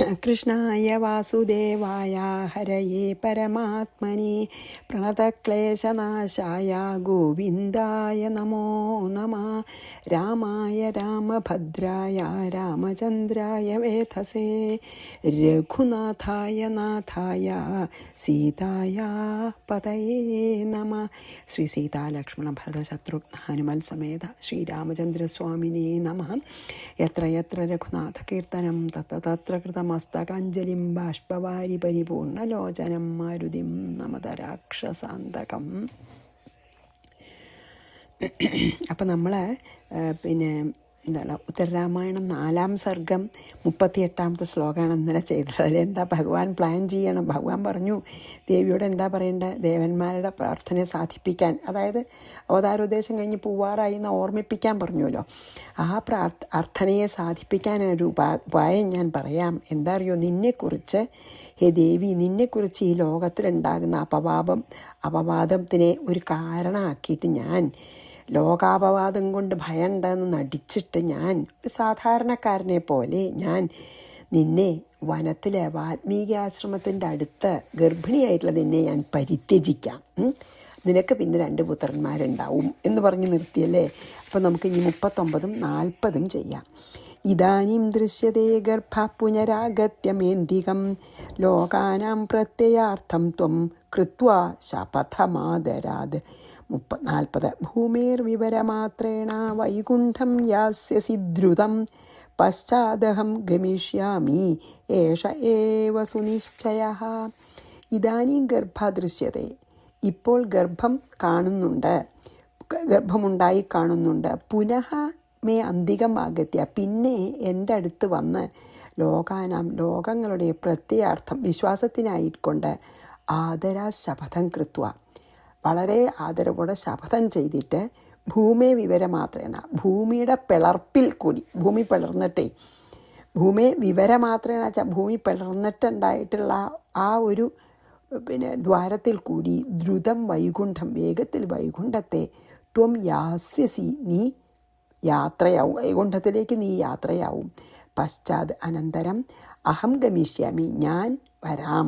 കൃഷ്ണായ വാസുദേവായ ഹരയേ പരമാത്മനെ പ്രണതക്ലേശനാശായ ഗോവിന്ദായ നമോ നമഃ. രാമായ രാമഭദ്രായ രാമചന്ദ്രായ വേധസേ രഘുനാഥായ നാഥായ സീതായ പതയേ നമഃ. ശ്രീ സീതാലക്ഷ്മണ ഭരത ശത്രുഘ്ന ഹനുമൽ സമേത ശ്രീരാമചന്ദ്രസ്വാമിനേ നമഃ. യത്ര യത്ര രഘുനാഥ കീർത്തനം തത്ര തത്ര കൃതമസ്തകാഞ്ജലിം ബാഷ്പവാരി പരിപൂർണലോചനം മാരുതിം നമത രാക്ഷസാന്തകം. അപ്പം നമ്മൾ എന്താണ് ഉത്തരരാമായണം 4-ാം സർഗം 38-ാമത്തെ ശ്ലോകമാണ് ഇന്നലെ ചെയ്തത്. അതിലെന്താ ഭഗവാൻ പ്ലാൻ ചെയ്യണം. ഭഗവാൻ പറഞ്ഞു ദേവിയോട് എന്താ പറയേണ്ടത്, ദേവന്മാരുടെ പ്രാർത്ഥനയെ സാധിപ്പിക്കാൻ, അതായത് അവതാരോദ്ദേശം കഴിഞ്ഞ് പൂവാറായി എന്ന് ഓർമ്മിപ്പിക്കാൻ പറഞ്ഞുവല്ലോ. ആ പ്രാർത്ഥനയെ സാധിപ്പിക്കാനൊരു ഉപായം ഞാൻ പറയാം. എന്താ അറിയോ, നിന്നെക്കുറിച്ച് ഹേ ദേവി, നിന്നെക്കുറിച്ച് ഈ ലോകത്തിലുണ്ടാകുന്ന അപവാദത്തിനെ ഒരു കാരണമാക്കിയിട്ട് ഞാൻ ലോകാപവാദം കൊണ്ട് ഭയമുണ്ടെന്ന് നടിച്ചിട്ട് ഞാൻ ഒരു സാധാരണക്കാരനെ പോലെ ഞാൻ നിന്നെ വനത്തിലെ വാൽമീകി ആശ്രമത്തിൻ്റെ അടുത്ത് ഗർഭിണിയായിട്ടുള്ള നിന്നെ ഞാൻ പരിത്യജിക്കാം. നിനക്ക് പിന്നെ 2 പുത്രന്മാരുണ്ടാവും എന്ന് പറഞ്ഞ് നിർത്തിയല്ലേ. അപ്പം നമുക്ക് ഇനി 39-ഉം 40-ഉം ചെയ്യാം. ഇദാനീം ദൃശ്യതേ ഗർഭ പുനരാഗത്യമേന്തികം ലോകാനാം പ്രത്യയാർത്ഥം ത്വം കൃത്വാ ശപഥമാദരാത്. 40. ഭൂമിർവിവരമാത്രേണ വൈകുണ്ഠം യാസ്യസി ദ്രുതം പശ്ചാദഹം ഗമിഷ്യാമി ഏഷ ഏവ സുനിശ്ചയഃ. ഇദാനീം ഗർഭ ദൃശ്യതേ, ഇപ്പോൾ ഗർഭമുണ്ടായി കാണുന്നുണ്ട്. പുനഃ മേ അന്തികം ആഗത്യ, പിന്നെ എൻ്റെ അടുത്ത് വന്ന് ലോകങ്ങളുടെ പ്രത്യയാർത്ഥം വിശ്വാസത്തിനായിക്കൊണ്ട് ആദരാ ശപഥം കൃത്വ, വളരെ ആദരവോടെ ശപഥം ചെയ്തിട്ട് ഭൂമി വിവരമാത്രേണ, ഭൂമിയുടെ പിളർപ്പിൽ കൂടി, ഭൂമി പിളർന്നിട്ടേ, ഭൂമി വിവരമാത്രേണ വെച്ചാൽ ഭൂമി പിളർന്നിട്ടുണ്ടായിട്ടുള്ള ആ ഒരു ദ്വാരത്തിൽ കൂടി ദ്രുതം വൈകുണ്ഠം, വേഗത്തിൽ വൈകുണ്ഠത്തെ ത്വം യാസ്യസി, നീ യാത്രയാവും, വൈകുണ്ഠത്തിലേക്ക് നീ യാത്രയാവും. പശ്ചാത് അനന്തരം അഹം ഗമിഷ്യാമി, ഞാൻ വരാം.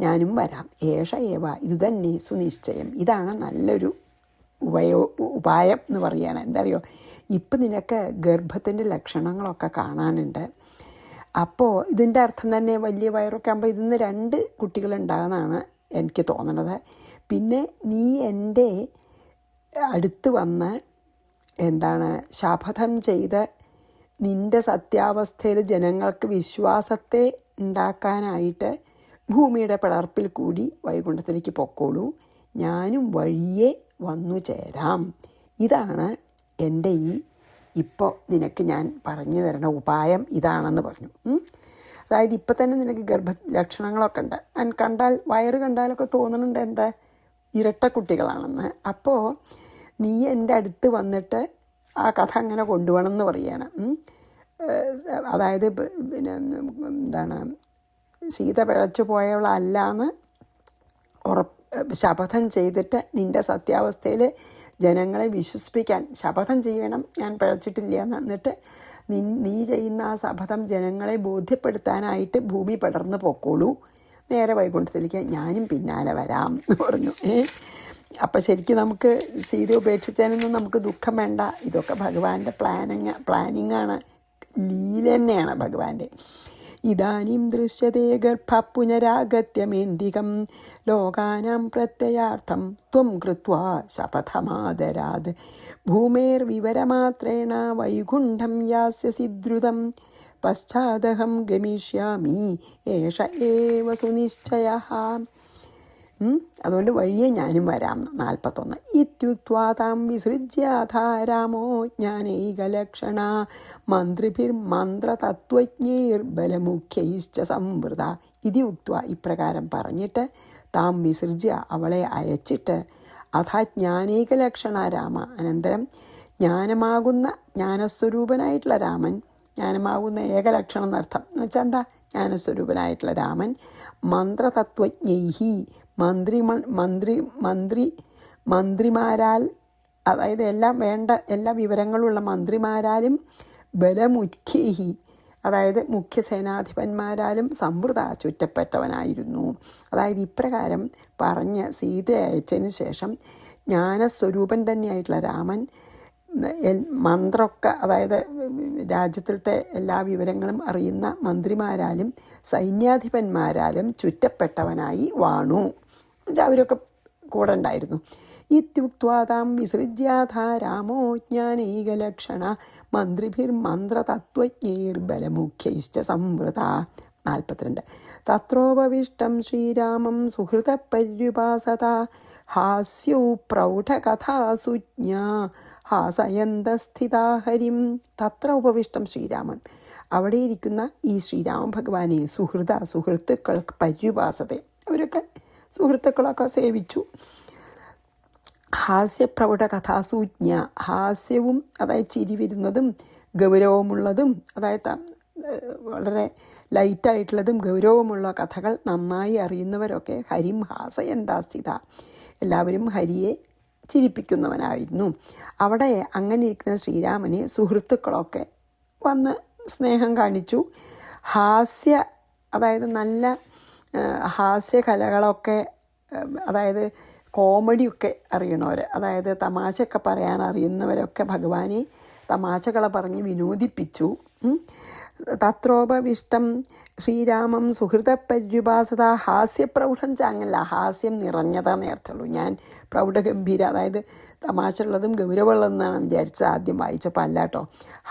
ഞാനും വരാം. ഏഷ ഏവ, ഇതുതന്നെ സുനിശ്ചയം, ഇതാണ് നല്ലൊരു ഉപായം എന്ന് പറയുകയാണ്. എന്താ അറിയോ, ഇപ്പം നിനക്ക് ഗർഭത്തിൻ്റെ ലക്ഷണങ്ങളൊക്കെ കാണാനുണ്ട്. അപ്പോൾ ഇതിൻ്റെ അർത്ഥം തന്നെ വലിയ വയറൊക്കെ ആകുമ്പോൾ ഇതിന്ന് 2 കുട്ടികളുണ്ടാകുന്നതാണ് എനിക്ക് തോന്നണത്. പിന്നെ നീ എൻ്റെ അടുത്ത് വന്ന് ശപഥം ചെയ്ത് നിൻ്റെ സത്യാവസ്ഥയിൽ ജനങ്ങൾക്ക് വിശ്വാസത്തെ ഉണ്ടാക്കാനായിട്ട് ഭൂമിയുടെ പിളർപ്പിൽ കൂടി വൈകുണ്ഠത്തിലേക്ക് പൊക്കോളൂ, ഞാനും വഴിയെ വന്നു ചേരാം. ഇതാണ് എൻ്റെ ഇപ്പോൾ നിനക്ക് ഞാൻ പറഞ്ഞു തരണ ഉപായം, ഇതാണെന്ന് പറഞ്ഞു. അതായത് ഇപ്പം തന്നെ നിനക്ക് ലക്ഷണങ്ങളൊക്കെ ഉണ്ട്. വയറ് കണ്ടാലൊക്കെ തോന്നുന്നുണ്ട് എന്താ ഇരട്ട കുട്ടികളാണെന്ന്. അപ്പോൾ നീ എൻ്റെ അടുത്ത് വന്നിട്ട് ആ കഥ അങ്ങനെ കൊണ്ടുപോകണം എന്ന് പറയുകയാണ്. അതായത് സീത പിഴച്ചു പോയവളല്ലാന്ന് ശപഥം ചെയ്തിട്ട് നിൻ്റെ സത്യാവസ്ഥയിൽ ജനങ്ങളെ വിശ്വസിപ്പിക്കാൻ ശപഥം ചെയ്യണം, ഞാൻ പിഴച്ചിട്ടില്ല എന്ന്. എന്നിട്ട് നീ ചെയ്യുന്ന ആ ശപഥം ജനങ്ങളെ ബോധ്യപ്പെടുത്താനായിട്ട് ഭൂമി പടർന്ന് പൊക്കോളൂ, നേരെ വൈകുണ്ഠത്തിലേക്ക് ഞാനും പിന്നാലെ വരാം എന്ന് പറഞ്ഞു. അപ്പം ശരിക്കും നമുക്ക് സീത ഉപേക്ഷിച്ചതിനൊന്നും നമുക്ക് ദുഃഖം വേണ്ട. ഇതൊക്കെ ഭഗവാന്റെ പ്ലാനിങ്ങാണ്, ലീല തന്നെയാണ് ഭഗവാന്റെ. ഇദാനീം ദൃശ്യതേ ഗർഭ പുനരാഗത്യമേന്തികം ലോകാനാം പ്രത്യയാർത്ഥം ത്വം കൃത്വാ ശപഥമാദരാത്. ഭൂമേർവിവരമാത്രേണ വൈകുണ്ഠം യാസ്യസി ദ്രുതം പശ്ചാദഹം ഗമിഷ്യാമി ഏഷ ഏവ സുനിശ്ചയഃ. അതുകൊണ്ട് വഴിയെ ഞാനും വരാം. 41. ഇത്യുക്ത്വാ താം വിസൃജ്യാഥാ രാമോ ജ്ഞാനൈകലക്ഷണ മന്ത്രതത്വജ്ഞൈർബലമുഖ്യൈശ്ച സംവൃത. ഇതി ഉക്ത്വ, ഇപ്രകാരം പറഞ്ഞിട്ട്, താം വിസൃജ്യ, അവളെ അയച്ചിട്ട്, അഥാ ജ്ഞാനൈകലക്ഷണ രാമ, അനന്തരം ജ്ഞാനമാകുന്ന ജ്ഞാനസ്വരൂപനായിട്ടുള്ള രാമൻ, ജ്ഞാനമാകുന്ന ഏകലക്ഷണം എന്നർത്ഥം എന്ന് വെച്ചാൽ എന്താ, ജ്ഞാനസ്വരൂപനായിട്ടുള്ള രാമൻ, മന്ത്രതത്വജ്ഞൈഹി, മന്ത്രിമാരാൽ, അതായത് എല്ലാം വേണ്ട എല്ലാ വിവരങ്ങളുള്ള മന്ത്രിമാരാലും, ബലമുഖ്യൈഹി, അതായത് മുഖ്യ സേനാധിപന്മാരാലും സമൃദ്ധ ചുറ്റപ്പെട്ടവനായിരുന്നു. അതായത് ഇപ്രകാരം പറഞ്ഞ് സീതയെ അയച്ചതിന് ശേഷം ജ്ഞാനസ്വരൂപൻ തന്നെയായിട്ടുള്ള രാമൻ മന്ത്രമൊക്കെ, അതായത് രാജ്യത്തിലത്തെ എല്ലാ വിവരങ്ങളും അറിയുന്ന മന്ത്രിമാരാലും സൈന്യാധിപന്മാരാലും ചുറ്റപ്പെട്ടവനായി വാണു. അവരൊക്കെ കൂടെ ഉണ്ടായിരുന്നു. ഇത്യുക്വാതാം വിസൃജ്യാഥ രാമോ ജ്ഞാനൈകലക്ഷണ മന്ത്രിഭിർമന്ത്രതത്വജ്ഞൈർബലമുഖ്യൈശ്ച സംവൃത. 42. തത്രോപവിഷ്ടം ശ്രീരാമം സുഹൃതപര്യുപാസത ഹാസ്യൗ പ്രൗഢകഥാസുജ്ഞ ഹാസയന്തസ്ഥിതാ ഹരിം. തത്ര ഉപവിഷ്ടം ശ്രീരാമൻ, അവിടെ ഇരിക്കുന്ന ഈ ശ്രീരാമ ഭഗവാനെ സുഹൃത്തുക്കൾ പര്യുപാസത്തെ, അവരൊക്കെ സുഹൃത്തുക്കളൊക്കെ സേവിച്ചു. ഹാസ്യപ്രൗഢ കഥാസൂജ്ഞ, ഹാസ്യവും അതായത് ചിരി വരുന്നതും ഗൗരവമുള്ളതും, അതായത് വളരെ ലൈറ്റായിട്ടുള്ളതും ഗൗരവമുള്ള കഥകൾ നന്നായി അറിയുന്നവരൊക്കെ ഹരിം ഹാസയന്താസ്ഥിത, എല്ലാവരും ഹരിയെ ചിരിപ്പിക്കുന്നവനായിരുന്നു. അവിടെ അങ്ങനെ ഇരിക്കുന്ന ശ്രീരാമനെ സുഹൃത്തുക്കളൊക്കെ വന്ന് സ്നേഹം കാണിച്ചു. അതായത് നല്ല ഹാസ്യകലകളൊക്കെ, അതായത് കോമഡിയൊക്കെ അറിയണവർ, അതായത് തമാശയൊക്കെ പറയാൻ അറിയുന്നവരൊക്കെ ഭഗവാനെ തമാശകളെ പറഞ്ഞ് വിനോദിപ്പിച്ചു. തത്രോപവിഷ്ടം ശ്രീരാമം സുഹൃതപര്യുപാസത ഹാസ്യപ്രൗഢം ചാങ്ങല്ല, ഹാസ്യം നിറഞ്ഞതാന്നേ അർത്ഥമുള്ളൂ. ഞാൻ പ്രൗഢഗംഭീര, അതായത് തമാശ ഉള്ളതും ഗൗരവമുള്ളതെന്നാണ് വിചാരിച്ചത് ആദ്യം വായിച്ചപ്പോൾ. അല്ല കേട്ടോ,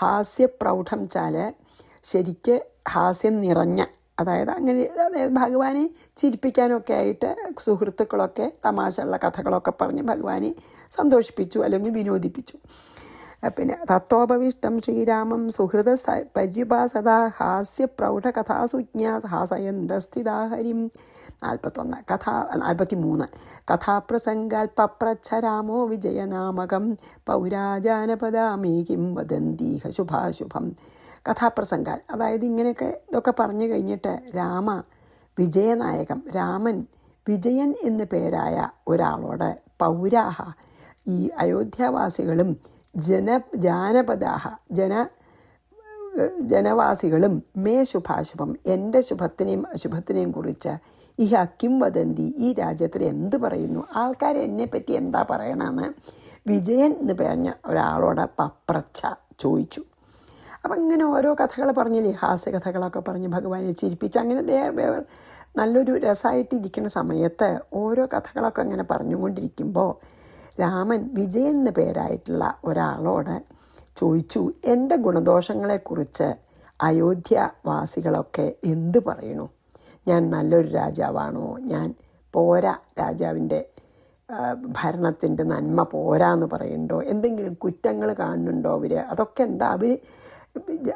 ഹാസ്യപ്രൗഢം ചാല് ശരിക്ക് ഹാസ്യം നിറഞ്ഞ, അതായത് ഭഗവാനെ ചിരിപ്പിക്കാനൊക്കെ ആയിട്ട് സുഹൃത്തുക്കളൊക്കെ തമാശയുള്ള കഥകളൊക്കെ പറഞ്ഞ് ഭഗവാനെ സന്തോഷിപ്പിച്ചു അല്ലെങ്കിൽ വിനോദിപ്പിച്ചു. പിന്നെ തത്വോപവിഷ്ടം ശ്രീരാമം സുഹൃത പര്യുപാസത ഹാസ്യപ്രൗഢ കഥാസുജ്ഞ ഹാസയന്തസ്ഥിതാ ഹരിം. 41. 43. കഥാപ്രസംഗാൽപപ്രച്ഛ രാമോ വിജയനാമകം പൗരാജാനപദാമേകിം വദന്തീഹ ശുഭാശുഭം. കഥാപ്രസംഗാൽ, അതായത് ഇതൊക്കെ പറഞ്ഞു കഴിഞ്ഞിട്ട് രാമൻ വിജയൻ എന്ന് പേരായ ഒരാളോട് പൗരാഹ, ഈ അയോധ്യാവാസികളും ജനവാസികളും മേ ശുഭാശുഭം, എൻ്റെ ശുഭത്തിനെയും അശുഭത്തിനെയും കുറിച്ച് ഈ കിം വദന്തി, ഈ രാജ്യത്തിൽ എന്ത് പറയുന്നു, ആൾക്കാർ എന്നെപ്പറ്റി എന്താ പറയണമെന്ന് വിജയൻ എന്ന് പറഞ്ഞ ഒരാളോട് പപ്രച്ഛ ചോദിച്ചു. അപ്പം ഇങ്ങനെ ഓരോ കഥകൾ പറഞ്ഞില്ലേ, ഹാസ്യകഥകളൊക്കെ പറഞ്ഞ് ഭഗവാനെ ചിരിപ്പിച്ച് അങ്ങനെ നല്ലൊരു രസമായിട്ടിരിക്കുന്ന സമയത്ത് ഓരോ കഥകളൊക്കെ അങ്ങനെ പറഞ്ഞുകൊണ്ടിരിക്കുമ്പോൾ രാമൻ വിജയൻ എന്ന പേരായിട്ടുള്ള ഒരാളോട് ചോദിച്ചു, എൻ്റെ ഗുണദോഷങ്ങളെക്കുറിച്ച് അയോധ്യവാസികളൊക്കെ എന്ത് പറയണു? ഞാൻ നല്ലൊരു രാജാവാണോ? ഞാൻ പോരാ, രാജാവിൻ്റെ ഭരണത്തിൻ്റെ നന്മ പോരാന്ന് പറയുന്നുണ്ടോ? എന്തെങ്കിലും കുറ്റങ്ങൾ കാണുന്നുണ്ടോ അവർ? അതൊക്കെ എന്താ അവർ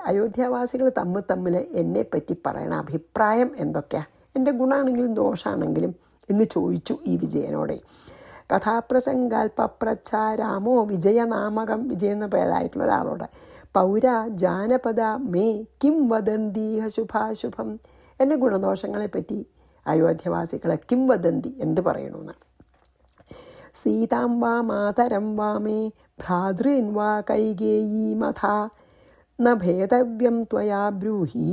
അയോധ്യാവാസികൾ തമ്മിൽ എന്നെപ്പറ്റി പറയണ അഭിപ്രായം എന്തൊക്കെയാണ്? എൻ്റെ ഗുണമാണെങ്കിലും ദോഷമാണെങ്കിലും എന്ന് ചോദിച്ചു ഈ വിജയനോടെ. കഥാപ്രസംഗാൽപപ്രച്ഛ രാമോ വിജയനാമകം, വിജയ എന്ന പേരായിട്ടുള്ള ഒരാളോട് പൗര ജാനപദ മേ കിം വദന്തീഹ ശുഭാശുഭം, എൻ്റെ ഗുണദോഷങ്ങളെപ്പറ്റി അയോധ്യവാസികളെ കിം വദന്തി എന്ത് പറയണമെന്ന്. സീതാം വാ മാതരം വാ മേ ഭ്രാതൃൻ വാ കൈകേയീ മഥ ന ഭേദവ്യം ത്വയാ ബ്രൂഹി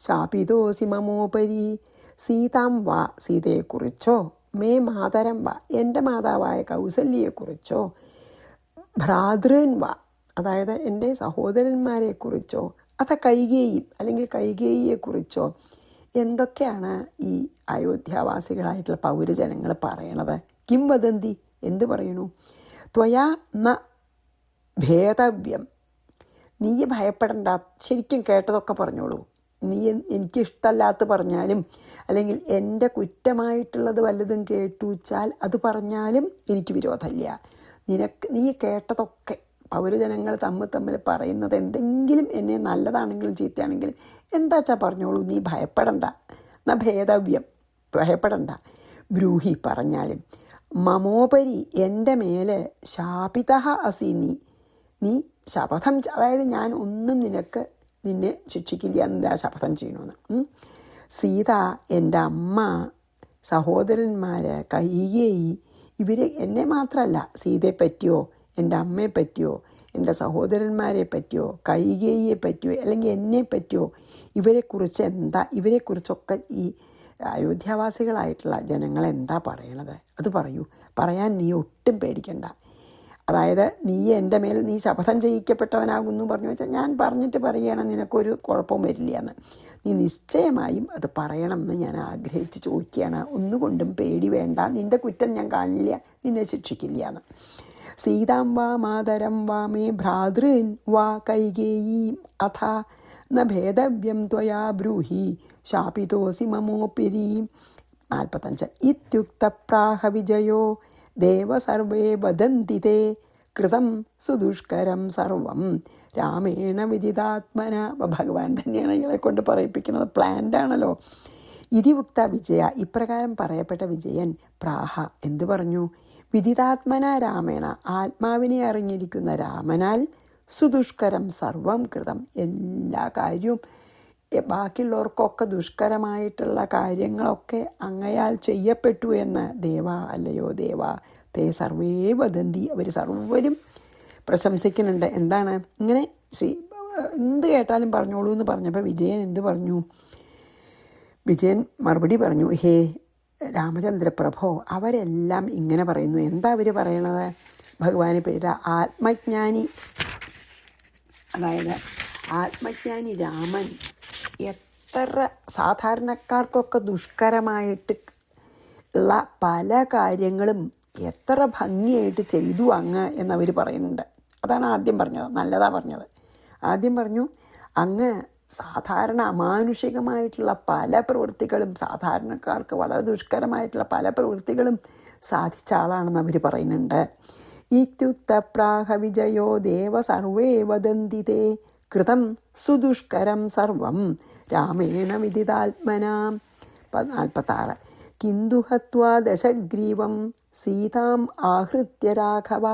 ശാപിതോസി മമോപരി. സീതാം വാ, സീതയെക്കുറിച്ചോ, മേ മാതരം വാ, എൻ്റെ മാതാവായ കൗസല്യയെക്കുറിച്ചോ, ഭ്രാതൃൻ വാ, അതായത് എൻ്റെ സഹോദരന്മാരെക്കുറിച്ചോ, അഥ കൈകേയി അല്ലെങ്കിൽ കൈകേയിയെക്കുറിച്ചോ എന്തൊക്കെയാണ് ഈ അയോധ്യാവാസികളായിട്ടുള്ള പൗരജനങ്ങൾ പറയണത്? കിം വദന്തി, എന്ത് പറയണു? ത്വയാ ന ഭേദവ്യം, നീ ഭയപ്പെടണ്ട, ശരിക്കും കേട്ടതൊക്കെ പറഞ്ഞോളൂ. നീ എനിക്കിഷ്ടമല്ലാത്ത പറഞ്ഞാലും അല്ലെങ്കിൽ എൻ്റെ കുറ്റമായിട്ടുള്ളത് വല്ലതും കേട്ടുവച്ചാൽ അത് പറഞ്ഞാലും എനിക്ക് വിരോധമില്ല. നീ കേട്ടതൊക്കെ പൗരജനങ്ങൾ തമ്മിൽ പറയുന്നത് എന്തെങ്കിലും എന്നെ നല്ലതാണെങ്കിലും ചീത്തയാണെങ്കിലും എന്താച്ചാ പറഞ്ഞോളൂ, നീ ഭയപ്പെടണ്ട. ന ഭേദവ്യം, ഭയപ്പെടണ്ട. ബ്രൂഹി, പറഞ്ഞാലും. മമോപരി, എൻ്റെ മേലെ ശാപിത അസി, നീ ശപഥം, അതായത് ഞാൻ ഒന്നും നിന്നെ ശിക്ഷിക്കില്ല എന്നില്ല ശപഥം ചെയ്യണമെന്ന്. സീത, എൻ്റെ അമ്മ, സഹോദരന്മാർ, കൈകേയി, ഇവർ എന്നെ മാത്രമല്ല സീതയെ പറ്റിയോ എൻ്റെ അമ്മയെ പറ്റിയോ എൻ്റെ സഹോദരന്മാരെ പറ്റിയോ കൈകേയിയെ പറ്റിയോ അല്ലെങ്കിൽ എന്നെ പറ്റിയോ ഇവരെക്കുറിച്ചൊക്കെ ഈ അയോധ്യാവാസികളായിട്ടുള്ള ജനങ്ങളെന്താ പറയണത്? അത് പറയൂ. പറയാൻ നീ ഒട്ടും പേടിക്കണ്ട. അതായത് നീ ശപഥം ചെയ്യിക്കപ്പെട്ടവനാകുന്നു പറഞ്ഞു വെച്ചാൽ ഞാൻ പറഞ്ഞിട്ട് പറയുകയാണ്, നിനക്കൊരു കുഴപ്പവും വരില്ല എന്ന്. നീ നിശ്ചയമായും അത് പറയണം എന്ന് ഞാൻ ആഗ്രഹിച്ച് ചോദിക്കുകയാണ്. ഒന്നുകൊണ്ടും പേടി വേണ്ട, നിൻ്റെ കുറ്റം ഞാൻ കാണില്ല, നിന്നെ ശിക്ഷിക്കില്ല എന്ന്. സീതാം വാ മാതരം വാ മേ ഭ്രാതൃൻ വാ കൈകേയീം അഥ ന ഭേദവ്യം ത്വയാ ബ്രൂഹി ശാപിതോസി മമോപിരീം. 45 ഇത്യുക്ത പ്രാഹ വിജയോ ദേവ സർവേ വദന്തി തേ കൃതം സുദുഷ്കരം സർവം രാമേണ വിദിതാത്മന. ഭഗവാൻ തന്നെയാണ് ഇയാളെ കൊണ്ട് പറയിപ്പിക്കുന്നത്. പ്ലാൻഡ് ആണല്ലോ. ഇതിയുക്ത വിജയ, ഇപ്രകാരം പറയപ്പെട്ട വിജയൻ പ്രാഹ എന്തു പറഞ്ഞു? വിദിതാത്മന രാമേണ, ആത്മാവിനെ അറിഞ്ഞിരിക്കുന്ന രാമനാൽ സുദുഷ്കരം സർവം കൃതം, എല്ലാ കാര്യവും ബാക്കിയുള്ളവർക്കൊക്കെ ദുഷ്കരമായിട്ടുള്ള കാര്യങ്ങളൊക്കെ അങ്ങയാൽ ചെയ്യപ്പെട്ടു എന്ന് ദേവ, അല്ലയോ ദേവ, തേ സർവേ വദന്തി, അവർ സർവരും പ്രശംസിക്കുന്നുണ്ട്. എന്താണ് ഇങ്ങനെ എന്ത് കേട്ടാലും പറഞ്ഞോളൂ എന്ന് പറഞ്ഞപ്പോൾ വിജയൻ എന്ത് പറഞ്ഞു? വിജയൻ മറുപടി പറഞ്ഞു, ഹേ രാമചന്ദ്രപ്രഭോ, അവരെല്ലാം ഇങ്ങനെ പറയുന്നു. എന്താ അവർ പറയണത്? ഭഗവാനെ പേര് ആത്മജ്ഞാനി, അതായത് ആത്മജ്ഞാനി രാമൻ എത്ര സാധാരണക്കാർക്കൊക്കെ ദുഷ്കരമായിട്ട് ഉള്ള പല കാര്യങ്ങളും എത്ര ഭംഗിയായിട്ട് ചെയ്തു അങ്ങ് എന്നവർ പറയുന്നുണ്ട്. അതാണ് ആദ്യം പറഞ്ഞത്. നല്ലതാ പറഞ്ഞത്. ആദ്യം പറഞ്ഞു, അങ്ങ് സാധാരണ അമാനുഷികമായിട്ടുള്ള പല പ്രവൃത്തികളും, സാധാരണക്കാർക്ക് വളരെ ദുഷ്കരമായിട്ടുള്ള പല പ്രവൃത്തികളും സാധിച്ച ആളാണെന്ന് അവർ പറയുന്നുണ്ട്. ഇത്യുക്ത പ്രാഹ വിജയോ ദേവ സർവേ വദന്തി തേ കൃതം സുദുഷ്കരം സർവം രാമേണ വിദിതാത്മന. 46 കിന്തു ഹത്വാ ദശഗ്രീവം സീതാം ആഹൃത്യ രാഘവ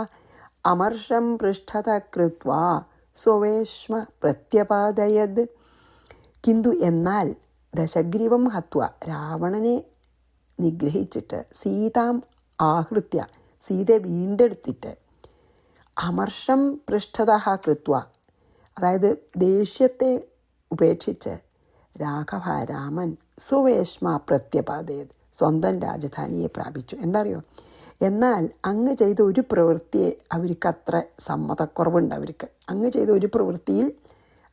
അമർഷം പൃഷ്ഠത കൃത്വാ സ്വവേശ്മ പ്രത്യപാദയത്. കിന്തു എന്നാൽ ദശഗ്രീവം ഹത്വ രാവണനെ നിഗ്രഹിച്ചിട്ട് സീതാം ആഹൃത്യ സീതയെ വീണ്ടെടുത്തിട്ട് അമർഷം പൃഷ്ഠത കൃത്വ, അതായത് ദേഷ്യത്തെ ഉപേക്ഷിച്ച് രാഘവ രാമൻ സുവേശ്മ പ്രത്യപാദയത് സ്വന്തം രാജധാനിയെ പ്രാപിച്ചു. എന്താ അറിയോ? എന്നാൽ അങ്ങ് ചെയ്ത ഒരു പ്രവൃത്തിയെ അവർക്ക് അത്ര സമ്മതക്കുറവുണ്ട്. അങ്ങ് ചെയ്ത ഒരു പ്രവൃത്തിയിൽ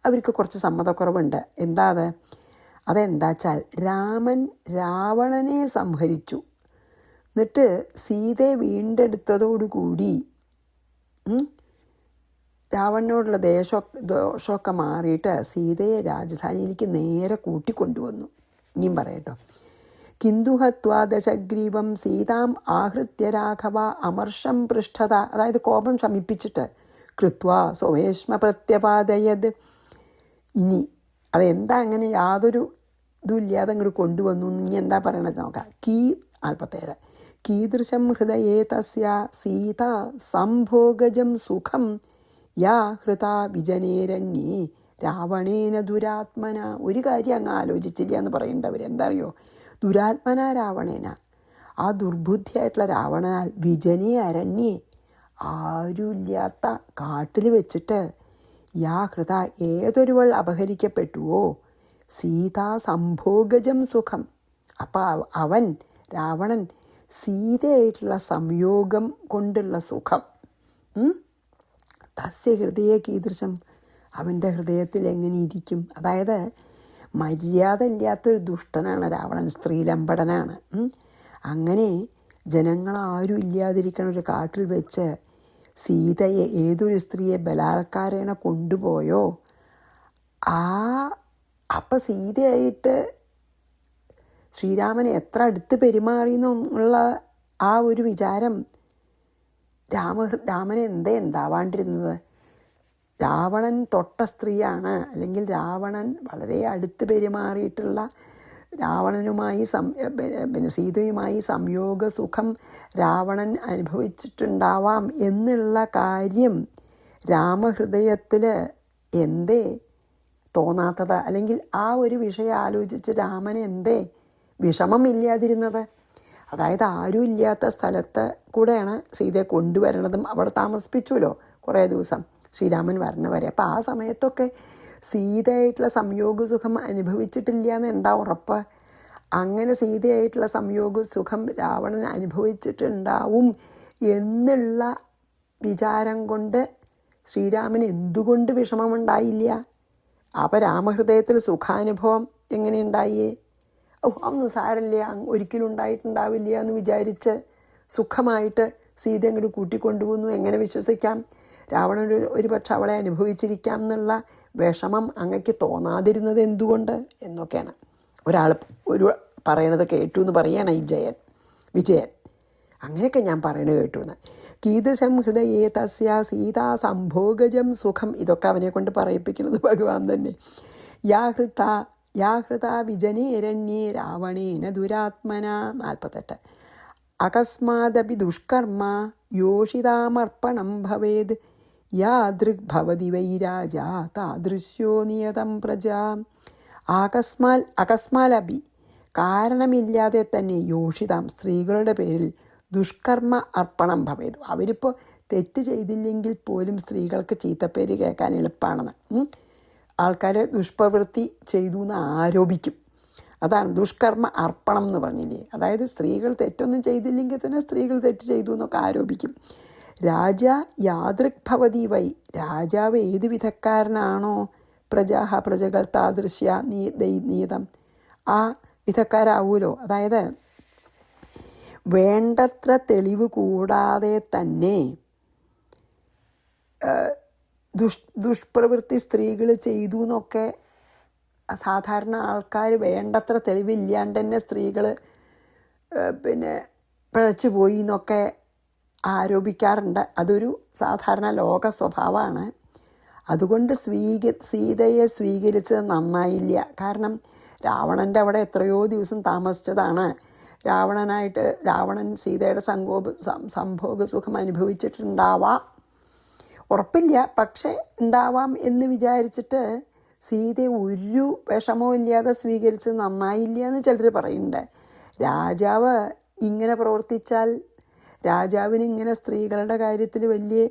അവർക്ക് കുറച്ച് സമ്മതക്കുറവുണ്ട്. എന്താ അത്? അതെന്താച്ചാൽ രാമൻ രാവണനെ സംഹരിച്ചു, എന്നിട്ട് സീതയെ വീണ്ടെടുത്തതോടുകൂടി രാവണനോടുള്ള ദോഷമൊക്കെ മാറിയിട്ട് സീതയെ രാജധാനിയിലേക്ക് നേരെ കൂട്ടിക്കൊണ്ടുവന്നു. ഇനിയും പറയട്ടോ. കിന്തു ഹത്വാ ദശഗ്രീവം സീതാം ആഹൃത്യ രാഘവ അമർഷം പൃഷ്ഠത, അതായത് കോപം ശമിപ്പിച്ചിട്ട് കൃത്വാ സ്വവേശ്മ പ്രത്യപാദയത്. ഇനി അതെന്താ അങ്ങനെ യാതൊരു ഇതുമില്ലാതെ അങ്ങോട്ട് കൊണ്ടുവന്നു? ഇനി എന്താ പറയണത് നോക്കാം. 47 കീദൃശം ഹൃദയേ തസ്യ സീത സംഭോഗജം സുഖം യാ ഹൃത വിജനേരണ്യേ രാവണേന ദുരാത്മന. ഒരു കാര്യം അങ്ങ് ആലോചിച്ചില്ല എന്ന് പറയുന്നുണ്ട്. എന്താ അറിയോ? ദുരാത്മന രാവണേന, ആ ദുർബുദ്ധിയായിട്ടുള്ള രാവണനാൽ വിജനേ അരണ്യേ, ആരുമില്ലാത്ത കാട്ടിൽ വെച്ചിട്ട് യാ ഹൃത ഏതൊരുവൾ അപഹരിക്കപ്പെട്ടുവോ സീതാ സംഭോഗജം സുഖം, അപ്പം അവൻ രാവണൻ സീതയായിട്ടുള്ള സംയോഗം കൊണ്ടുള്ള സുഖം തസ്യ ഹൃദയ കീദൃശം, അവൻ്റെ ഹൃദയത്തിൽ എങ്ങനെ ഇരിക്കും? അതായത് മര്യാദ ഇല്ലാത്തൊരു ദുഷ്ടനാണ് രാവണൻ, സ്ത്രീലമ്പടനാണ്. അങ്ങനെ ജനങ്ങളാരും ഇല്ലാതിരിക്കണ ഒരു കാട്ടിൽ വെച്ച് സീതയെ ഏതൊരു സ്ത്രീയെ ബലാത്കാരേണ കൊണ്ടുപോയോ അപ്പം സീതയായിട്ട് ശ്രീരാമനെ എത്ര അടുത്ത് പെരുമാറിയെന്നുള്ള ആ ഒരു വിചാരം രാമന് എന്തേ ഉണ്ടാവാണ്ടിരുന്നത്? രാവണൻ തൊട്ട സ്ത്രീയാണ്, അല്ലെങ്കിൽ രാവണൻ വളരെ അടുത്ത് പെരുമാറിയിട്ടുള്ള രാവണനുമായി സീതയുമായി സംയോഗ സുഖം രാവണൻ അനുഭവിച്ചിട്ടുണ്ടാവാം എന്നുള്ള കാര്യം രാമഹൃദയത്തിൽ എന്തേ തോന്നാത്തത്? അല്ലെങ്കിൽ ആ ഒരു വിഷയം ആലോചിച്ച് രാമന് എന്തേ വിഷമമില്ലാതിരുന്നത്? അതായത് ആരും ഇല്ലാത്ത സ്ഥലത്ത് കൂടെയാണ് സീതയെ കൊണ്ടുവരണതും അവിടെ താമസിപ്പിച്ചുല്ലോ കുറേ ദിവസം. ശ്രീരാമൻ വരണ വരെ. അപ്പോൾ ആ സമയത്തൊക്കെ സീതയായിട്ടുള്ള സംയോഗ സുഖം അനുഭവിച്ചിട്ടില്ല എന്ന് എന്താ ഉറപ്പ്? അങ്ങനെ സീതയായിട്ടുള്ള സംയോഗ സുഖം രാവണൻ അനുഭവിച്ചിട്ടുണ്ടാവും എന്നുള്ള വിചാരം കൊണ്ട് ശ്രീരാമന് എന്തുകൊണ്ട് വിഷമമുണ്ടായില്ല? അപ്പോൾ രാമഹൃദയത്തിൽ സുഖാനുഭവം എങ്ങനെയുണ്ടായേ? ഒന്നും സാരമില്ല, ഒരിക്കലും ഉണ്ടായിട്ടുണ്ടാവില്ല എന്ന് വിചാരിച്ച് സുഖമായിട്ട് സീത അങ്ങോട്ട് കൂട്ടിക്കൊണ്ടുപോകുന്നു എങ്ങനെ വിശ്വസിക്കാം? രാവണൻ ഒരു പക്ഷെ അവളെ അനുഭവിച്ചിരിക്കാം എന്നുള്ള വിഷമം അങ്ങക്ക് തോന്നാതിരുന്നത് എന്തുകൊണ്ട് എന്നൊക്കെയാണ് ഒരു പറയണത് കേട്ടു എന്ന് പറയണം ഈ വിജയൻ. അങ്ങനെയൊക്കെ ഞാൻ പറയണത് കേട്ടു എന്ന്. കീദൃശം ഹൃദയേ തസ്യ സീതാ സംഭോഗജം സുഖം. ഇതൊക്കെ അവനെ കൊണ്ട് പറയിപ്പിക്കുന്നത് ഭഗവാൻ തന്നെ. യാ ഹൃത വിജനേരണ്യേ രാവണേന ദുരാത്മന. 48. അകസ്മാദപി ദുഷ്കർമ്മ യോഷിതാമർപ്പണം ഭവേത് യാദൃഗ്ഭവതി വൈരാജ താദൃശ്യോ നിയതം പ്രജ. അകസ്മാലപി കാരണമില്ലാതെ തന്നെ യോഷിതാം സ്ത്രീകളുടെ പേരിൽ ദുഷ്കർമ്മ അർപ്പണം ഭവേത്. അവരിപ്പോൾ തെറ്റ് ചെയ്തില്ലെങ്കിൽ പോലും സ്ത്രീകൾക്ക് ചീത്തപ്പേര് കേൾക്കാൻ എളുപ്പമാണെന്ന്. ആൾക്കാർ ദുഷ്പ്രവൃത്തി ചെയ്തു എന്ന് ആരോപിക്കും. അതാണ് ദുഷ്കർമ്മ അർപ്പണം എന്ന് പറഞ്ഞില്ലേ. അതായത് സ്ത്രീകൾ തെറ്റൊന്നും ചെയ്തില്ലെങ്കിൽ തന്നെ സ്ത്രീകൾ തെറ്റ് ചെയ്തു എന്നൊക്കെ ആരോപിക്കും. രാജ യാദൃക് ഭവതി വൈ. രാജാവ് ഏത് വിധക്കാരനാണോ പ്രജകൾ താദൃശ്യ നിയതം ആ വിധക്കാരാവൂലോ. അതായത് വേണ്ടത്ര തെളിവ് കൂടാതെ തന്നെ ദുഷ്പ്രവൃത്തി സ്ത്രീകൾ ചെയ്തു എന്നൊക്കെ സാധാരണ ആൾക്കാർ വേണ്ടത്ര തെളിവില്ലാണ്ട് തന്നെ സ്ത്രീകൾ പിഴച്ചു പോയി എന്നൊക്കെ ആരോപിക്കാറുണ്ട്. അതൊരു സാധാരണ ലോക സ്വഭാവമാണ്. അതുകൊണ്ട് സീതയെ സ്വീകരിച്ചത് നന്നായില്ല. കാരണം രാവണൻ്റെ അവിടെ എത്രയോ ദിവസം താമസിച്ചതാണ്. രാവണൻ സീതയുടെ സംഭോഗ സുഖം അനുഭവിച്ചിട്ടുണ്ടാവാം, ഉറപ്പില്ല, പക്ഷെ ഉണ്ടാവാം എന്ന് വിചാരിച്ചിട്ട് സീതയെ ഒരു വിഷമവും ഇല്ലാതെ സ്വീകരിച്ചത് നന്നായില്ല എന്ന് ചിലർ പറയുന്നുണ്ട്. രാജാവ് ഇങ്ങനെ പ്രവർത്തിച്ചാൽ രാജാവിന് ഇങ്ങനെ സ്ത്രീകളുടെ കാര്യത്തിൽ വലിയ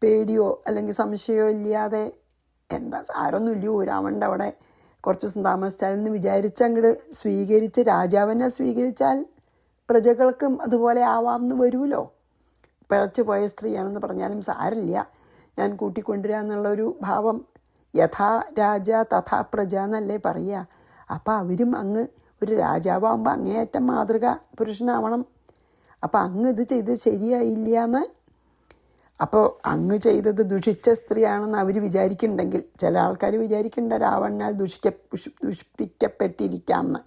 പേടിയോ അല്ലെങ്കിൽ സംശയമോ ഇല്ലാതെ എന്താ സാരമൊന്നുമില്ലയോ രാവണൻ്റെ അവിടെ കുറച്ച് ദിവസം താമസിച്ചാൽ എന്ന് വിചാരിച്ച് അങ്ങോട്ട് സ്വീകരിച്ച് രാജാവിനെ സ്വീകരിച്ചാൽ പ്രജകൾക്കും അതുപോലെ ആവാമെന്ന് വരുമല്ലോ. പിഴച്ചു പോയ സ്ത്രീയാണെന്ന് പറഞ്ഞാലും സാരില്ല, ഞാൻ കൂട്ടിക്കൊണ്ടുവരിക എന്നുള്ളൊരു ഭാവം. യഥാ രാജ തഥാ പ്രജ എന്നല്ലേ പറയുക. അപ്പം അവരും അങ്ങ് ഒരു രാജാവാകുമ്പോൾ അങ്ങേയറ്റം മാതൃക പുരുഷനാവണം. അപ്പം അങ്ങ് ഇത് ചെയ്ത് ശരിയായില്ല എന്ന്, അപ്പോൾ അങ്ങ് ചെയ്തത് ദുഷിച്ച സ്ത്രീയാണെന്ന് അവർ വിചാരിക്കുന്നുണ്ടെങ്കിൽ, ചില ആൾക്കാർ വിചാരിക്കേണ്ട രാവണനാൽ ദുഷിപ്പിക്കപ്പെട്ടിരിക്കാം എന്ന്.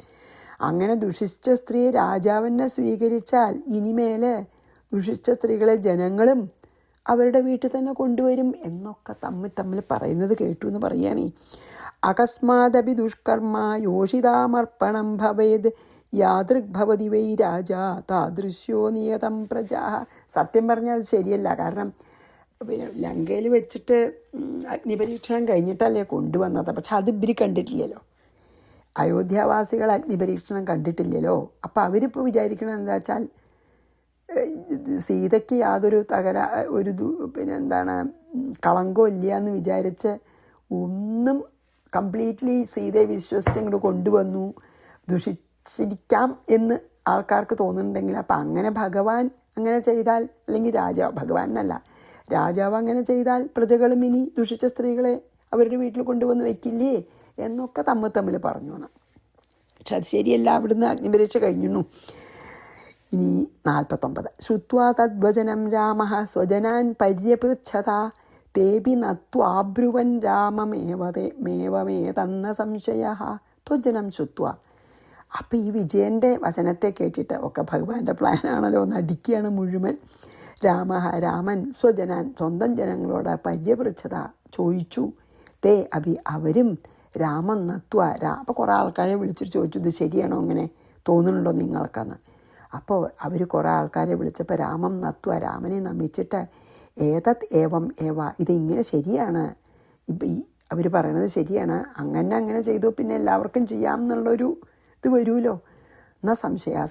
അങ്ങനെ ദുഷിച്ച സ്ത്രീ രാജാവിനെ സ്വീകരിച്ചാൽ ഇനിമേൽ ദുഷിച്ച സ്ത്രീകളെ ജനങ്ങളും അവരുടെ വീട്ടിൽ തന്നെ കൊണ്ടുവരും എന്നൊക്കെ തമ്മിൽ പറയുന്നത് കേട്ടു എന്ന് പറയുകയാണേ. അകസ്മാദപി ദുഷ്കർമ്മ യോഷിതാമർപ്പണം ഭവേത് യാദൃക് ഭവതി വൈ രാജ താദൃശ്യോ നിയതം പ്രജാ. സത്യം പറഞ്ഞാൽ അത് ശരിയല്ല. കാരണം ലങ്കയിൽ വെച്ചിട്ട് അഗ്നിപരീക്ഷണം കഴിഞ്ഞിട്ടല്ലേ കൊണ്ടുവന്നത്. പക്ഷെ അത് ഇവർ കണ്ടിട്ടില്ലല്ലോ, അയോധ്യാവാസികൾ അഗ്നിപരീക്ഷണം കണ്ടിട്ടില്ലല്ലോ. അപ്പം അവരിപ്പോൾ വിചാരിക്കണത് എന്താ വെച്ചാൽ സീതയ്ക്ക് യാതൊരു കളങ്കവും ഇല്ല എന്ന് വിചാരിച്ച് ഒന്നും കംപ്ലീറ്റ്ലി സീതയെ വിശ്വസിച്ച് അങ്ങോട്ട് കൊണ്ടുവന്നു. ദുഷിച്ചിരിക്കാം എന്ന് ആൾക്കാർക്ക് തോന്നുന്നുണ്ടെങ്കിൽ അപ്പം അങ്ങനെ ഭഗവാൻ അങ്ങനെ ചെയ്താൽ, അല്ലെങ്കിൽ ഭഗവാൻ എന്നല്ല രാജാവ് അങ്ങനെ ചെയ്താൽ പ്രജകളും ഇനി ദുഷിച്ച സ്ത്രീകളെ അവരുടെ വീട്ടിൽ കൊണ്ടുവന്ന് വെക്കില്ലേ എന്നൊക്കെ തമ്മിൽ പറഞ്ഞു എന്ന്. പക്ഷെ അത് ശരിയല്ല. അവിടുന്ന് അഗ്നിപരീക്ഷ കഴിഞ്ഞു. ഇനി 49. ശ്രുത്വാ തദ്വചനം രാമഃ സ്വജനാൻ പര്യപൃച്ഛത തേപി നത്വാബ്രുവൻ രാമമേവമേതന്ന സംശയഃ ത്വജനം ശ്രുത്വാ. അപ്പം ഈ വിജയൻ്റെ വചനത്തെ കേട്ടിട്ട് ഒക്കെ ഭഗവാന്റെ പ്ലാനാണല്ലോ, നടിക്കുകയാണ് മുഴുവൻ. രാമൻ സ്വജനാൻ സ്വന്തം ജനങ്ങളോട് പര്യപൃച്ഛത ചോദിച്ചു. തേ അഭി അവരും രാമൻ നത്വ അപ്പോൾ കുറേ ആൾക്കാരെ വിളിച്ചിട്ട് ചോദിച്ചു, ഇത് ശരിയാണോ, അങ്ങനെ തോന്നുന്നുണ്ടോ നിങ്ങൾക്കെന്ന്. അപ്പോൾ അവർ കുറേ ആൾക്കാരെ വിളിച്ചപ്പോൾ രാമം നത്വ രാമനെ നമിച്ചിട്ട് ഏതത് ഏവം ഏവ ഇതിങ്ങനെ ശരിയാണ്, ഇപ്പം ഈ അവർ പറയണത് ശരിയാണ്, അങ്ങനെ ചെയ്തു പിന്നെ എല്ലാവർക്കും ചെയ്യാം എന്നുള്ളൊരു ഇത് വരുമല്ലോ. എന്നാൽ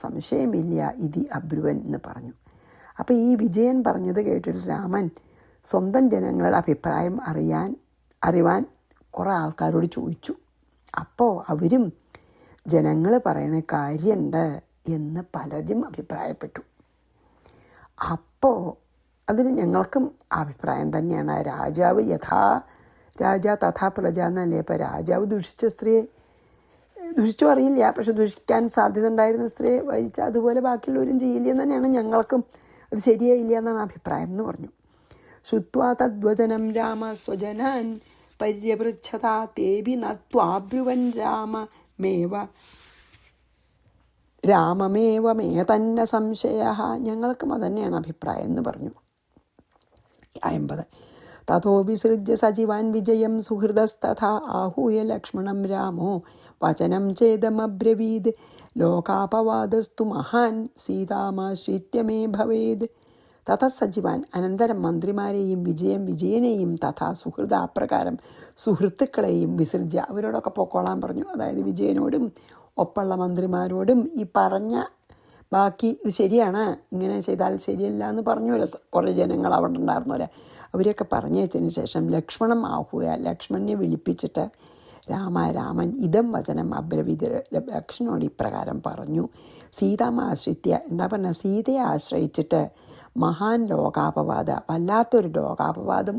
സംശയമില്ല ഇതി അബ്രുവൻ എന്ന് പറഞ്ഞു. അപ്പോൾ ഈ വിജയൻ പറഞ്ഞത് കേട്ടിട്ട് രാമൻ സ്വന്തം ജനങ്ങളുടെ അഭിപ്രായം അറിവാൻ കുറേ ആൾക്കാരോട് ചോദിച്ചു. അപ്പോൾ അവരും ജനങ്ങൾ പറയണ കാര്യമുണ്ട് എന്ന് പലരും അഭിപ്രായപ്പെട്ടു. അപ്പോൾ അതിന് ഞങ്ങൾക്കും അഭിപ്രായം തന്നെയാണ്. രാജാവ് രാജാ തഥാ പ്രജ എന്നല്ലേ. ഇപ്പോൾ രാജാവ് ദുഷിച്ച സ്ത്രീയെ ദുഷിച്ചു അറിയില്ല, പക്ഷെ ദുഷിക്കാൻ സാധ്യത ഉണ്ടായിരുന്ന സ്ത്രീയെ വഹിച്ച അതുപോലെ ബാക്കിയുള്ളവരും ചെയ്യില്ല എന്ന് തന്നെയാണ് ഞങ്ങൾക്കും. അത് ശരിയായില്ല എന്നാണ് അഭിപ്രായം എന്ന് പറഞ്ഞു. ശ്രുത്വാ തദ്വചനം രാമ സ്വജനാൻ പര്യപൃച്ഛതാ തേബി നത്വാബ്രുവൻ രാമമേവ മേ തന്നെ സംശയ. ഞങ്ങൾക്കും അതന്നെയാണ് അഭിപ്രായം എന്ന് പറഞ്ഞു. 50 തഥോ വിസൃജ്യ സജീവാൻ വിജയം സുഹൃദസ്തഥാ ആഹൂയ ലക്ഷ്മണം രാമോ വചനം ചേതമബ്രവീത് ലോകാപവാദസ്തു മഹാൻ സീതാമാശ്രിത്യ മേ ഭവേത്. തഥ സജീവാൻ അനന്തരം മന്ത്രിമാരെയും വിജയനെയും തഥാ സുഹൃദ അപ്രകാരം സുഹൃത്തുക്കളെയും വിസൃജ്യ അവരോടൊക്കെ പൊക്കോളാൻ പറഞ്ഞു. അതായത് വിജയനോടും ഒപ്പമുള്ള മന്ത്രിമാരോടും ഈ പറഞ്ഞ ബാക്കി ഇത് ശരിയാണ്, ഇങ്ങനെ ചെയ്താൽ ശരിയല്ല എന്ന് പറഞ്ഞുവല്ലോ കുറേ ജനങ്ങൾ അവിടെ ഉണ്ടായിരുന്നവരെ, അവരെയൊക്കെ പറഞ്ഞയച്ചതിന് ശേഷം ലക്ഷ്മണം ആഹുക ലക്ഷ്മണനെ വിളിപ്പിച്ചിട്ട് രാമൻ ഇതം വചനം അബ്രവീത് ലക്ഷ്മണനോട് ഇപ്രകാരം പറഞ്ഞു. സീതാമാശ്രിത്യ എന്താ പറഞ്ഞാൽ സീതയെ ആശ്രയിച്ചിട്ട് മഹാൻ ലോകാപവാദ വല്ലാത്തൊരു ലോകാപവാദം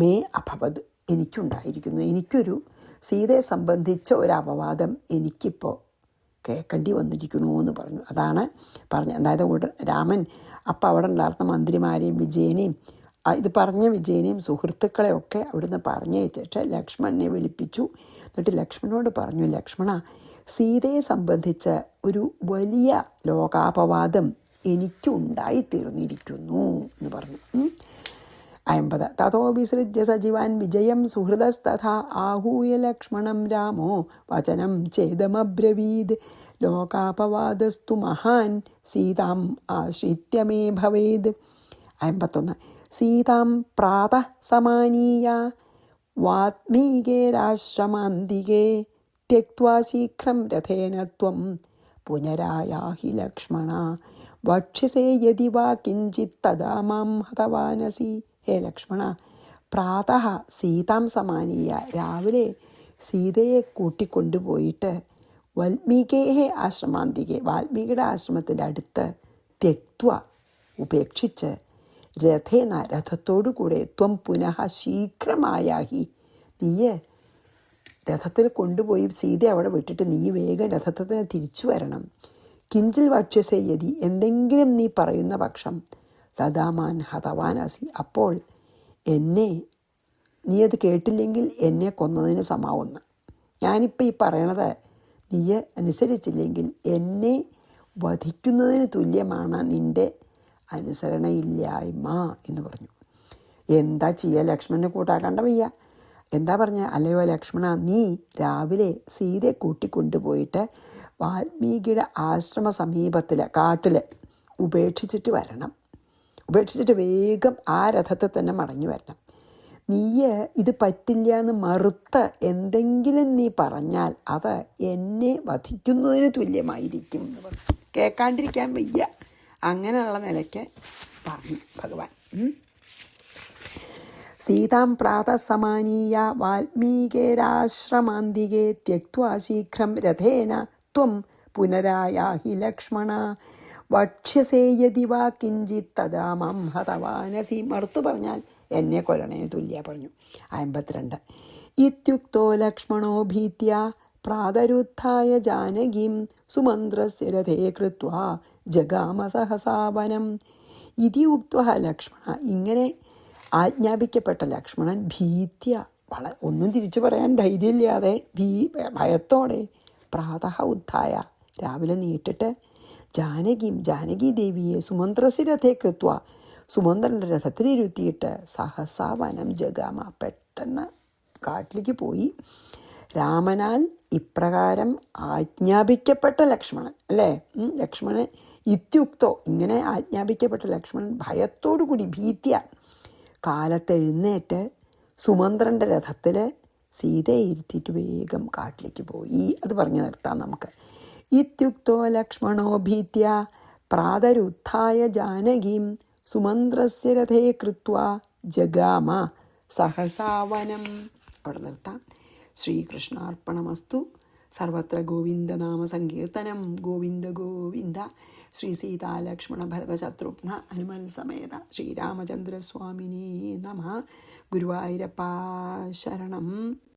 മേ അഭവത് എനിക്കുണ്ടായിരിക്കുന്നു. എനിക്കൊരു സീതയെ സംബന്ധിച്ച ഒരു അപവാദം എനിക്കിപ്പോൾ കേൾക്കേണ്ടി വന്നിരിക്കണു എന്ന് പറഞ്ഞു. അതാണ് പറഞ്ഞത്. അതായത് രാമൻ അപ്പം അവിടെ ഉണ്ടായിരുന്ന മന്ത്രിമാരെയും വിജയനെയും ഇത് പറഞ്ഞ വിജയനെയും സുഹൃത്തുക്കളെയൊക്കെ അവിടുന്ന് പറഞ്ഞയച്ചിട്ട് ലക്ഷ്മണനെ വിളിപ്പിച്ചു. എന്നിട്ട് ലക്ഷ്മണനോട് പറഞ്ഞു, ലക്ഷ്മണ സീതയെ സംബന്ധിച്ച ഒരു വലിയ ലോകാപവാദം എനിക്കുണ്ടായിത്തീർന്നിരിക്കുന്നു എന്ന് പറഞ്ഞു. 50 തഥോ വിസൃജ്യ സജീവാൻ വിജയം സുഹൃദസ്തഥാ ആഹൂയ ലക്ഷ്മണം രാമോ വചനം ചേതമബ്രവീത് ലോകാപവാദസ്തു മഹാൻ സീതാം ആശ്രിത്യ മേ ഭവേത്. 51 സീതാം പ്രാതഃ സമാനീയ വാത്മീകേ രാശ്രമാന്തികേ ത്യക്ത്വാ ശീഘ്രം രഥേന ത്വം പുനരായാഹി ലക്ഷ്മണ വക്ഷ്യസേ യദി വാ കിഞ്ചിത് തദാ മാം ഹതവാനസി. ഹേ ലക്ഷ്മണ പ്രാതഃ സീതാം സമാനീയ രാവിലെ സീതയെ കൂട്ടിക്കൊണ്ടുപോയിട്ട് വാൽമീകേ ആശ്രമാന്തികെ വാൽമീകിയുടെ ആശ്രമത്തിൻ്റെ അടുത്ത് ത്യക്ത്വ ഉപേക്ഷിച്ച് രഥേന രഥത്തോടു കൂടെ ത്വം പുനഃ ശീഘ്രമായാഹി നീ രഥത്തിൽ കൊണ്ടുപോയി സീത അവിടെ വിട്ടിട്ട് നീ വേഗം രഥത്തിന് തിരിച്ചു വരണം. കിഞ്ചിൽ വക്ഷ്യസേ യതി എന്തെങ്കിലും നീ പറയുന്ന പക്ഷം തദാമാൻ ഹതവാനസി അപ്പോൾ നീ അത് കേട്ടില്ലെങ്കിൽ എന്നെ കൊന്നതിന് സമാവുന്നു. ഞാനിപ്പോൾ ഈ പറയണത് നീ അനുസരിച്ചില്ലെങ്കിൽ എന്നെ വധിക്കുന്നതിന് തുല്യമാണ് നിൻ്റെ അനുസരണയില്ലായ്മ എന്ന് പറഞ്ഞു. എന്താ ചെയ്യുക, ലക്ഷ്മണനെ കൂട്ടാക്കണ്ട വയ്യ. എന്താ പറഞ്ഞ, അല്ലയോ ലക്ഷ്മണ നീ രാവിലെ സീതയെ കൂട്ടിക്കൊണ്ടുപോയിട്ട് വാൽമീകിയുടെ ആശ്രമ സമീപത്തിൽ കാട്ടിൽ ഉപേക്ഷിച്ചിട്ട് വരണം. ഉപേക്ഷിച്ചിട്ട് വേഗം ആ രഥത്തെ തന്നെ മടങ്ങി വരണം. നീ ഇത് പറ്റില്ല എന്ന് മറുത്ത് എന്തെങ്കിലും നീ പറഞ്ഞാൽ അത് എന്നെ വധിക്കുന്നതിന് തുല്യമായിരിക്കും എന്ന് പറഞ്ഞു. കേൾക്കാണ്ടിരിക്കാൻ വയ്യ. അങ്ങനെയുള്ള നിലയ്ക്ക് പറഞ്ഞു ഭഗവാൻ. സീതാം പ്രാതഃ സമാനീയ വാൽമീകേരാശ്രമാന്തികേ ത്യക്ത്വാ ശീഘ്രം രഥേന ത്വം പുനരായാഹി ലക്ഷ്മണ വക്ഷ്യസേ യദി വാ കിഞ്ചിത് തദാ മാം ഹതവാനസി. മറുത്തു പറഞ്ഞാൽ എന്നെ കൊല്ലണേന് തുല്യ പറഞ്ഞു. 52 ഇത്യുക്തോ ലക്ഷ്മണോ ഭീത്യ പ്രാതരുത്ഥായ ജാനകീം സുമന്ത്രസ്യ രഥേ കൃത്വാ ജഗാമ സഹസാവനം. ഇതി ഉക്ത്വ ലക്ഷ്മണ ഇങ്ങനെ ആജ്ഞാപിക്കപ്പെട്ട ലക്ഷ്മണൻ ഭീത്യ ഒന്നും തിരിച്ചു പറയാൻ ധൈര്യമില്ലാതെ ഭയത്തോടെ പ്രാതഃ ഉത്ഥായ രാവിലെ നീട്ടിട്ട് ജാനകി ദേവിയെ സുമന്ത്രസ്യ രഥേ കൃത്വ സുമന്ത്രൻ്റെ രഥത്തിലിരുത്തിയിട്ട് സഹസാ വനം ജഗാമ പെട്ടെന്ന് കാട്ടിലേക്ക് പോയി. രാമനാൽ ഇപ്രകാരം ആജ്ഞാപിക്കപ്പെട്ട ലക്ഷ്മണൻ അല്ലേ, ലക്ഷ്മണൻ ഇത്യുക്തോ ഇങ്ങനെ ആജ്ഞാപിക്കപ്പെട്ട ലക്ഷ്മണൻ ഭയത്തോടുകൂടി ഭീത്യ കാലത്തെഴുന്നേറ്റ് സുമന്ത്രൻ്റെ രഥത്തിൽ സീതയെ ഇരുത്തിയിട്ട് വേഗം കാട്ടിലേക്ക് പോയി. അത് പറഞ്ഞു നിർത്താം നമുക്ക്. ഇത്യുക്തോ ലക്ഷ്മണോ ഭീത്യ പ്രാതരുത്ഥായ ജാനകീം സുമന്ത്രസ്യ രഥേ കൃത്വാ ജഗാമ സഹസാവനം. അവിടെ നിർത്താം. ശ്രീകൃഷ്ണാർപ്പണമസ്തു. സർവത്ര ഗോവിന്ദനാമ സങ്കീർത്തനം. ഗോവിന്ദ ഗോവിന്ദ. ശ്രീ സീതാലക്ഷ്മണ ഭരത ശത്രുഘ്ന ഹനുമൽ സമേത ശ്രീരാമചന്ദ്രസ്വാമിനേ നമഃ. ഗുരുവായൂരപ്പ ശരണം.